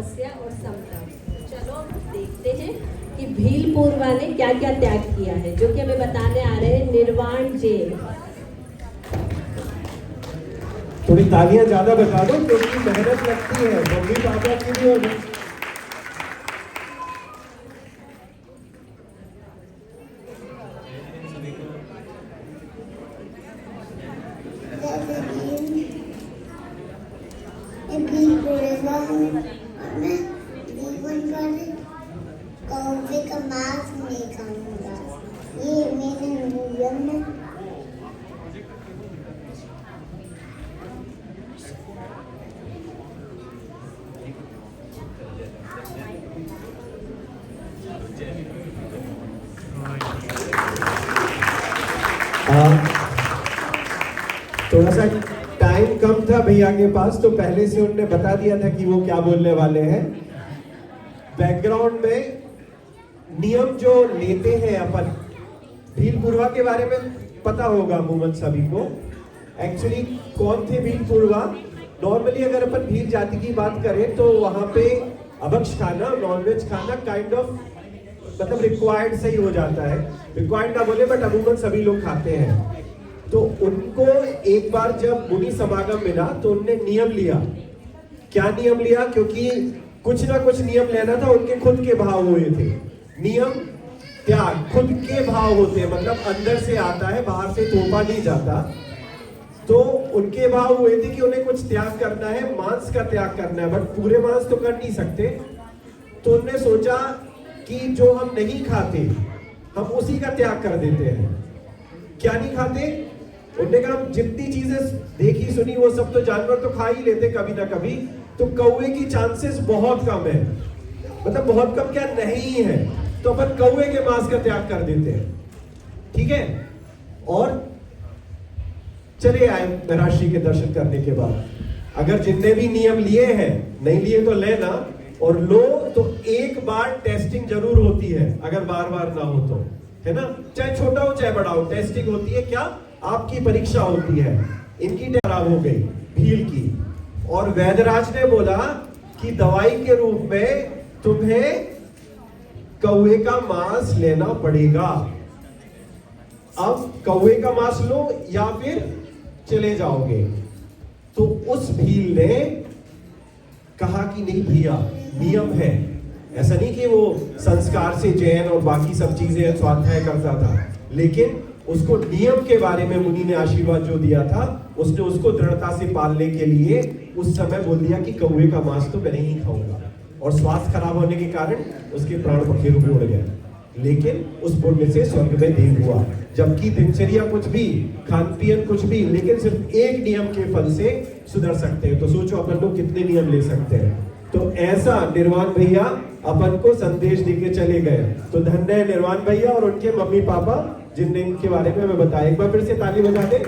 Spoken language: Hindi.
तपस्या और समता। चलो देखते हैं कि भील पूर्वा ने क्या क्या त्याग किया है, जो कि हमें बताने आ रहे हैं निर्वाण जैन। थोड़ी तालियां ज्यादा बता दो क्योंकि मेहनत लगती है मम्मी पापा की भी और कौवे का मांस नहीं खाऊंगा, ये मेरे नियम है। थोड़ा सा टाइम कम था भैया के पास, तो पहले से उन्होंने बता दिया था कि वो क्या बोलने वाले हैं। बैकग्राउंड में नियम जो लेते हैं अपन, भील पूर्वा के बारे में पता होगा अमूमन सभी को। एक्चुअली कौन थे भील पूर्वा? नॉर्मली अगर अपन भील जाति की बात करें तो वहां पे अभक्ष खाना, नॉनवेज खाना काइंड ऑफ मतलब रिक्वायर्ड सही हो जाता है। रिक्वायर्ड ना बोले बट अमूमन सभी लोग खाते हैं। तो उनको एक बार जब मुनि समागम मिला तो उनने नियम लिया। क्या नियम लिया? क्योंकि कुछ ना कुछ नियम लेना था, उनके खुद के भाव हुए थे। नियम त्याग खुद के भाव होते हैं, मतलब अंदर से आता है, बाहर से थोपा नहीं जाता। तो उनके भाव हुए थे कि उन्हें कुछ त्याग करना है, मांस का त्याग करना है, बट पूरे मांस तो कर नहीं सकते। तो उन्होंने सोचा कि जो हम नहीं खाते हम उसी का त्याग कर देते हैं। क्या नहीं खाते? उन्होंने कहा जितनी चीजें देखी सुनी वो सब तो जानवर तो खा ही लेते कभी ना कभी, तो कौवे की चांसेस बहुत कम है, मतलब बहुत कम क्या नहीं है, तो अपन कौवे के मांस का त्याग कर देते हैं। ठीक है? और चले आए महर्षि के दर्शन करने के बाद। अगर जितने भी नियम लिए हैं, नहीं लिए तो लेना, और लो तो एक बार टेस्टिंग जरूर होती है, अगर बार बार ना हो तो, है ना? चाहे छोटा हो चाहे बड़ा हो, टेस्टिंग होती है। क्या? आपकी परीक्षा होती है। इनकी खराब हो गई भील की, और वैदराज ने बोला कि दवाई के रूप में तुम्हें कौवे का मांस लेना पड़ेगा। अब कौवे का मांस लो या फिर चले जाओगे। तो उस भील ने कहा कि नहीं भैया, नियम है। ऐसा नहीं कि वो संस्कार से जैन और बाकी सब चीजें स्वाध्याय करता था, लेकिन उसको नियम के बारे में मुनि ने आशीर्वाद जो दिया था, उसने उसको दृढ़ता से पालने के लिए उस समय बोल दिया कि कौवे का मांस तो मैं नहीं खाऊंगा। और स्वास्थ्य खराब होने के कारण उसके प्राण पक्षी रूप उड़ गए, लेकिन उस पुण्य से स्वर्ग में देव हुआ। जबकि दिनचर्या कुछ भी, खान पियन कुछ भी, लेकिन सिर्फ एक नियम के फल से सुधर सकते हैं। तो सोचो अपन लोग कितने नियम ले सकते हैं। तो ऐसा निर्वाण भैया अपन को संदेश देके चले गए। तो धन्य है निर्वाण भैया और उनके मम्मी पापा जिनने इनके बारे में हमें बताया। एक बार फिर से ताली बजा दे।